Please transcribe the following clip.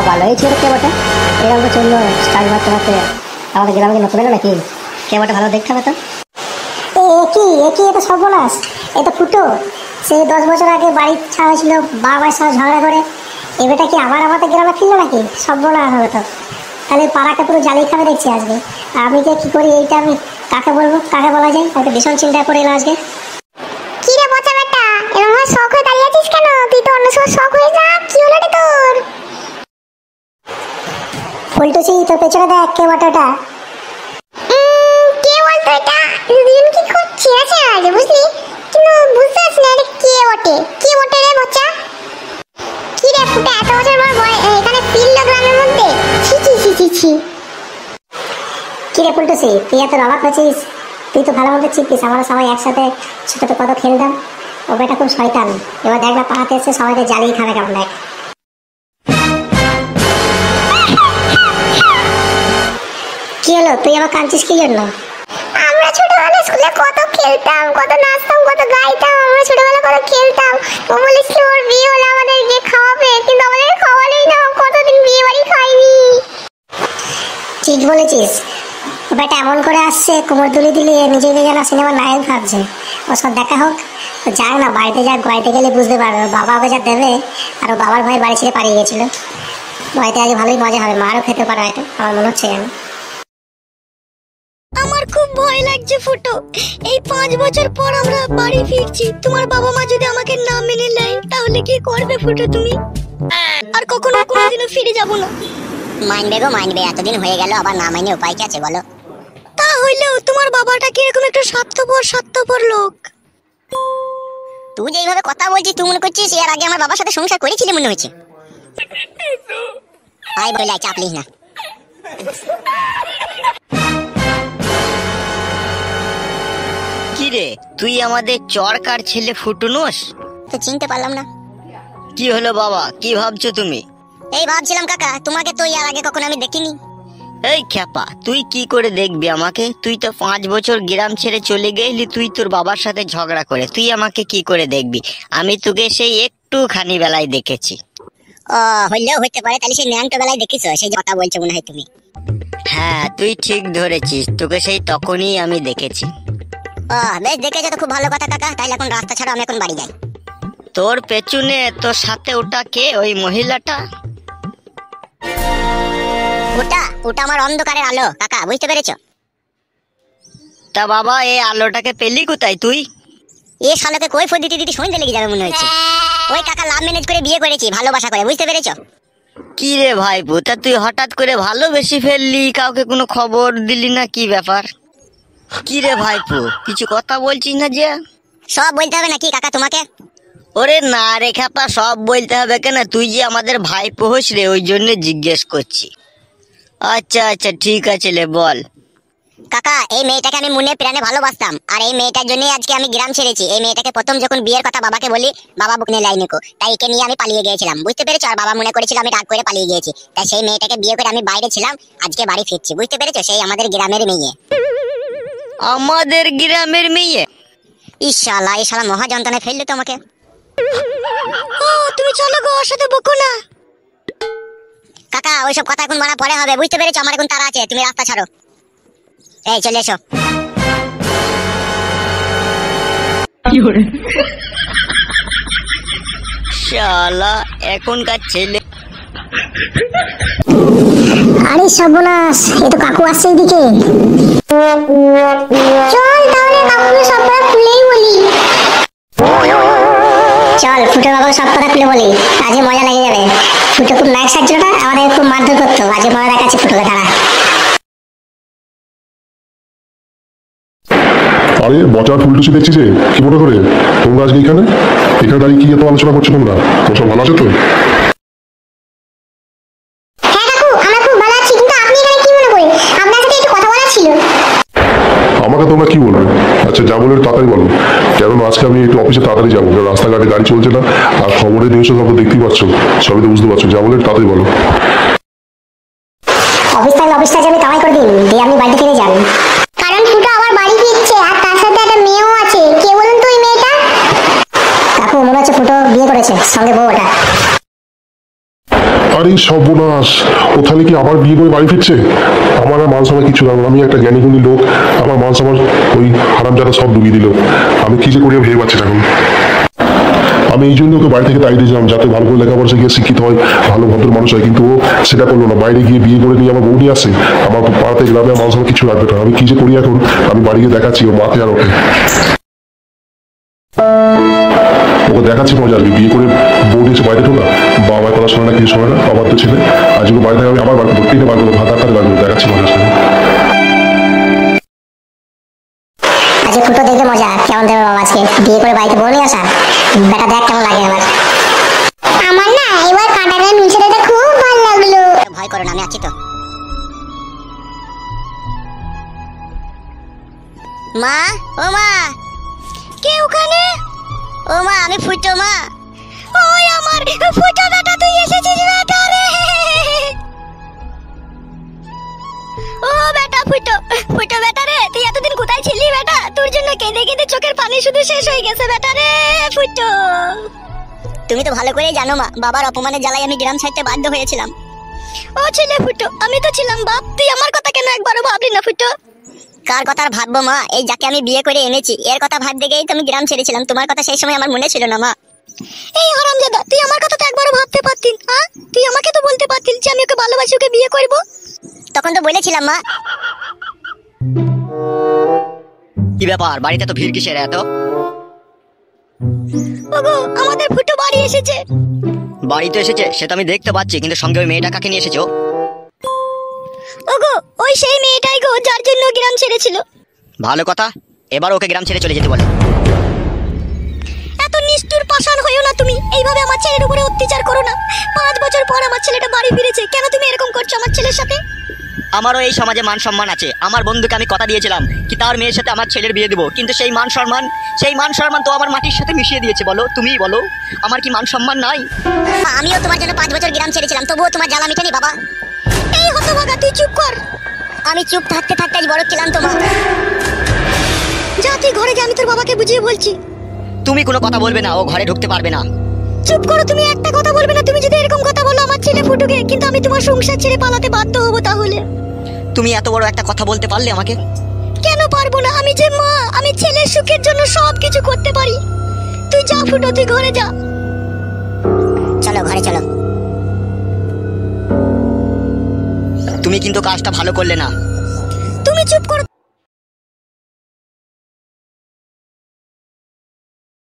ভালো এই ছেলে কে বটে? এরকম তো চললো স্টাইল মারতে মারতে আমাদের গ্রামে নতুন এলো নাকি? কে বটে ভালো দেখতে হবে তো। একই এ তো সর্বনাশ, এ তো ফুটো। সে 10 বছর আগে বাড়ি ছাড়া হয়েছিল, বাবার সাথে ঝগড়া করে এবারটা কি আবার আমাদের গ্রামে ফিরলো নাকি? সর্বনাশ হবে তো, তাহলে পাড়াকে পুরো জ্বালিয়ে খাবে দেখছি আজকে। আমি যে কি করি এইটা আমি কাকে বলবো, কাকে বলা যায়? আমি তো ভীষণ চিন্তা করে এলাম আজকে। কি রে পচা বেটা, এরকম ভাবে শখ হয়ে দাঁড়িয়ে আছিস কেন? তুই তো অন্য সময় শখ হয়ে যা। কি হলো রে তোর? ফুলটুসি তোর পেছনে দেখ, কে বটে ওটা? কে বলতো এটা? দুজন কি খুব চেনা চেনা লাগে বুঝলি, কিন্তু বুঝতে পারছি না এটা কে বটে। কে বটে রে পচা? কি রে ফুটা, এত বছর পর এখানে ফিরলো গ্রামের মধ্যে? ছি ছি ছি ছি ছি। কি রে ফুলটুসি, তুই এত অবাক হচ্ছিস? তুই তো ভালো মতো চিনতিস, আমরা সবাই একসাথে ছোট ছোট কত খেলতাম। ও বেটা খুব শয়তান, এবার দেখ না পাড়াতে এসে সবাইকে জ্বালিয়ে খাবে কেমন দেখ। কি হলো, তুই আবার কাঁদছিস কি জন্য? আমরা ছোটবেলায় স্কুলে কত খেলতাম, কত নাচতাম, কত গাইতাম। আমরা ছোটবেলায় কত খেলতাম। ও বলেছিল ওর বিয়ে হলে আমাদেরকে খাওয়াবে, কিন্তু আমাদের খাওয়ালেই না। কতদিন বিয়ে বাড়ি খাইনি। ঠিক বলেছিস, ও বেটা এমন করে আসছে কোমর তুলে দিলে নিজেকে যেন সিনেমার নায়ক ভাবছে। ও সব দেখা হোক, যাক না বাড়িতে, যাক বাড়িতে গেলে বুঝতে পারবে বাবা ওকে যা দেবে। আর ও বাবার ভাই বাড়ি ছেড়ে পালিয়ে গেছিল। বাড়িতে আজ ভালোই মজা হবে, মারও খেতে পারে হয়তো, আমার মনে হচ্ছে যেন। আমার খুব ভয় লাগছে ফুটো। এই 5 বছর পর আমরা বাড়ি ফিরছি, তোমার বাবা মা যদি আমাকে না মেনে নেয় তাহলে কি করবে ফুটো তুমি? আর কখনো কোনোদিনও ফিরে যাব না। মানবে গো মানবে, এতদিন হয়ে গেল, আবার না মাইনে উপায় কি আছে বলো? তা হইলেও তোমার বাবাটা কিরকম একটা স্বার্থপর লোক। তুই যেইভাবে কথা বলছিস তুই মনে করছিস এর আগে আমার বাবার সাথে সংসার করেছিলি মনে হচ্ছে। আই বলে চাপ লিস না। কি রে, তুই আমাদের চরকার ছেলে ফুটুনোস? তো চিনতে পারলাম না। কি হলো বাবা, কি ভাবছো তুমি? এই ভাবছিলাম কাকা, তোমাকে তো এর আগে কখনো আমি দেখিনি। এই খ্যাপা, তুই কি করে দেখবি আমাকে? তুই তো 5 বছর গ্রাম ছেড়ে চলে গেলি, তুই তোর বাবার সাথে ঝগড়া করে, তুই আমাকে কি করে দেখবি? আমি তোকে সেই একটুখানি বেলায় দেখেছি। ও হইলেও হইতে পারে, তাহলে সেই ন্যাংটো বেলায় দেখিস, সেই কথা বলছো মনে হয় তুমি। হ্যাঁ তুই ঠিক ধরেছিস, তোকে সেই তখনই আমি দেখেছি। ও বেশ, দেখেছো তো, খুব ভালো কথা কাকা। তাইলে এখন রাস্তা ছাড়ো, আমি এখন বাড়ি যাই। তোর পেছনে তোর সাথে ওটা কে, ওই মহিলাটা? ওটা আমার অন্ধকারের আলো কাকা, বুঝতে পেরেছো? তা বাবা এই আলোটাকে পেলি কোথায় তুই? এ শালোকে কই ফোন দিতে দিতে সন্ধ্যে লেগে যাবে মনে হচ্ছে। ওই কাকা লাভ ম্যানেজ করে বিয়ে করেছি, ভালোবাসা করে, বুঝতে পেরেছো? কি রে ভাইপো, তা তুই হঠাৎ করে ভালোবেসে ফেললি, কাউকে কোনো খবর দিলি না, কি ব্যাপার? কি রে ভাইপো, কিছু কথা বলছিস না যে? সব বলতে হবে নাকি কাকা তোমাকে? ওরে না রে খ্যাপা, সব বলতে হবে কেন? তুই যে আমাদের ভাইপো হোস রে, ওই জন্য জিজ্ঞেস করছি। আচ্ছা আচ্ছা ঠিক আছে লে, বল। কাকা এই মেয়েটাকে আমি মনে প্রাণে ভালোবাসতাম, আর এই মেয়েটার জন্যই আজকে আমি গ্রাম ছেড়েছি। এই মেয়েটাকে প্রথম যখন বিয়ের কথা বাবাকে বলি, বাবা বুক নিয়ে লাইনি কো, তাই একে নিয়ে আমি পালিয়ে গিয়েছিলাম, বুঝতে পেরেছো? আর বাবা মনে করেছিল আমি রাগ করে পালিয়ে গিয়েছি, তাই সেই মেয়েটাকে বিয়ে করে আমি বাইরে ছিলাম, আজকে বাড়ি ফিরছি, বুঝতে পেরেছো? সেই আমাদের গ্রামের মেয়ে। আমাদের গ্রামের মেয়ে? ইশালা এই শালা মহা যন্ত্রণায় ফেললে তোমাকে। ও তুমি চলো গো, ওর সাথে বকো না। কাকা ওইসব কথা এখন বলা পরে হবে, বুঝতে পেরেছো? আমার এখন তাড়া আছে, তুমি রাস্তা ছাড়ো। এই চলে এসো। শালা এখনকার ছেলে। আরে সর্বনাশ, এ তো কাকু আসছে এদিকে। চল তাহলে কাকুকে সব কথা খুলেই বলি। চল ফুটো বাবাকে সব কথা খুলে বলি, আজকে মজা লেগে যাবে। ফুটো খুব নায়ক সাজছিল না, আমাদের খুব মারধর করতো, আজকে মজা দেখাচ্ছে ফুটোকে, তারা। আরে বচার ফুলটুসি দেখছি যে, কি মনে করে তোমরা আজকে এখানে দাঁড়িয়ে কি এত আলোচনা করছো? তোমরা সব ভালো আছো তো? হ্যাঁ কাকু, আমরা খুব ভালো আছি, কিন্তু আপনি এখানে কি মনে করে? আপনার সাথে একটু কথা বলার ছিল। আমাকে তোমরা কি বলবে? আচ্ছা যা বলে তাড়াতাড়ি বলো, কারণ আজকে আমি একটু অফিসে তাড়াতাড়ি যাবো, রাস্তাঘাটে গাড়ি চলছে না, আর খবরের নিউজে সব দেখতেই পাচ্ছ, সবই তো বুঝতে পারছো, যা বলে তাড়াতাড়ি বলো। অফিসটা যে আমি কামাই করে দিন, দিয়ে আপনি বাড়িতে ফিরে যান। কারণ ফুটো আবার বাড়ি ফিরছে, আর তার সাথে একটা মেয়েও আছে। কে বলুন তো ওই মেয়েটা? কাকু মনে হচ্ছে ফুটো বিয়ে করেছে, সঙ্গে বউ ওটা। আরে সর্বনাশ, ও তাহলে কি আবার বিয়ে করে বাড়ি ফিরছে? আমার আর মান সম্মান কিছু জানো না, আমি একটা জ্ঞানী গুণী লোক, আমার মান সম্মান ওই হারামজাদা সব ডুবিয়ে দিল। আমি কি যে করি ভেবে পাচ্ছি না এখন। আমি এই জন্য ওকে বাড়ি থেকে তাই দিয়েছিলাম যাতে ভালো করে লেখাপড়া শিখে শিক্ষিত হয়, ভালো ভদ্র মানুষ হয়, কিন্তু ও সেটা করলো না। বাইরে গিয়ে বিয়ে করে নিয়ে আমার বউ নিয়ে আসে, আমার পাড়াতে গ্রামে মানুষ আমার কিছু রাখবে না। আমি কি যে করি এখন, আমি বাড়ি গিয়ে দেখাচ্ছি ও মাকে আর ওকে। ওকে দেখাচ্ছি মজা আর কি, বিয়ে করে বউ নিয়েছে বাইরে ঢোকা, বাবার কথা শোনে না, কিছু শোনে না, বাবার তো ছেলে। আজ ওকে বাড়ি থেকে আমি আবার বার করবো, টেনে বার করবো, ভাত আটকাতে বার করবো, দেখাচ্ছি মজা আসলে। আজকে ফুটো দেখবে মজা কেমন দেবে বাবা আজকে বিয়ে করে বাড়িতে বউ নিয়ে আসা। বেটা দেখ কেমন লাগে আমার। আমার না এবার কাঁটাটা নিচে দেখে খুব ভালো লাগলো। ভয় করো না, আমি আছি তো। মা, ও মা, কে ওখানে? ও মা, আমি ফুটো মা। ওই আমার ফুটো বেটা, তুই এসেছিস বেটা রে। ও বেটা ফুটো, ফুটো বেটা রে, তুই এতদিন কোথায় ছিলি বেটা? তোর জন্য কেঁদে কেঁদে চোখের পানি শুধু শেষ হয়ে গেছে বেটা রে ফুটো। তুমি তো ভালো করেই জানো মা, বাবার অপমানের জ্বালায় আমি গ্রাম ছাড়তে বাধ্য হয়েছিলাম। ও ছেলে ফুটো, আমি তো ছিলাম বাপ, তুই আমার কথা কেন একবারও ভাবলি না ফুটো? কার কথা আর ভাববো মা, এই যাকে আমি বিয়ে করে এনেছি এর কথা ভাবতে গিয়েই তো আমি গ্রাম ছেড়েছিলাম। তোমার কথা সেই সময় আমার মনে ছিল না মা। এই হারামজাদা, তুই আমার কথা তো একবারও ভাবতে পারতিস? হ্যাঁ, তুই আমাকে তো বলতে পারতিস যে আমি ওকে ভালোবাসি, ওকে বিয়ে করব। তখন তো বলেছিলাম মা। কি ব্যাপার, বাড়িতে তো ভিড় কিসের এত? ওগো, আমাদের ফুটো বাড়ি এসেছে। বাড়ি তো এসেছে সে তো আমি দেখতে পাচ্ছি, কিন্তু সঙ্গে ওই মেয়েটা কাকে নিয়ে এসেছো? ওগো, ওই সেই মেয়েটাই গো যার জন্য ও গ্রাম ছেড়েছিল। ভালো কথা, এবার ওকে গ্রাম ছেড়ে চলে যেতে বলো। এত নিষ্ঠুর পাষাণ হইও না তুমি, এইভাবে আমার ছেলের উপরে অত্যাচার করো না। 5 বছর পর আমার ছেলেটা বাড়ি ফিরেছে, কেন তুমি এরকম করছো আমার ছেলের সাথে? আমারও এই সমাজে মান সম্মান আছে। আমার বন্ধুকে আমি কথা দিয়েছিলাম কি তার মেয়ের সাথে আমার ছেলের বিয়ে দেবো, কিন্তু সেই মান সম্মান তো আমার মাটির সাথে মিশিয়ে দিয়েছে। বলো, তুমিই বলো, আমার কি মান সম্মান নাই? মা, আমিও তোমার জন্য 5 বছর গ্রাম ছেড়েছিলাম, তবুও তোমার জ্বালা মিটেনি বাবা। এই হতভাগা, তুই চুপ কর। আমি চুপ থাকতে থাকতে আজ বড় ছিলাম তো মা। যা, তুই ঘরে যা, আমি তোর বাবাকে বুঝিয়ে বলছি। তুমি কোনো কথা বলবে না, ও ঘরে ঢুকতে পারবে না। চুপ করো, তুমি একটা কথা বলবে না। তুমি যদি এরকম কথা বলো আমার ছেলে ফুটুকে, কিন্তু আমি তোমার সংসার ছেড়ে পালাতে বাধ্য হব। তাহলে তুমি এত বড় একটা কথা বলতে পারলে আমাকে? কেন পারবো না? আমি যে মা, আমি ছেলের সুখের জন্য সব কিছু করতে পারি। তুই যা ফুটো, তুই ঘরে যা। চলো ঘরে চলো। তুমি কিন্তু কাজটা ভালো করলে না। তুমি চুপ করো।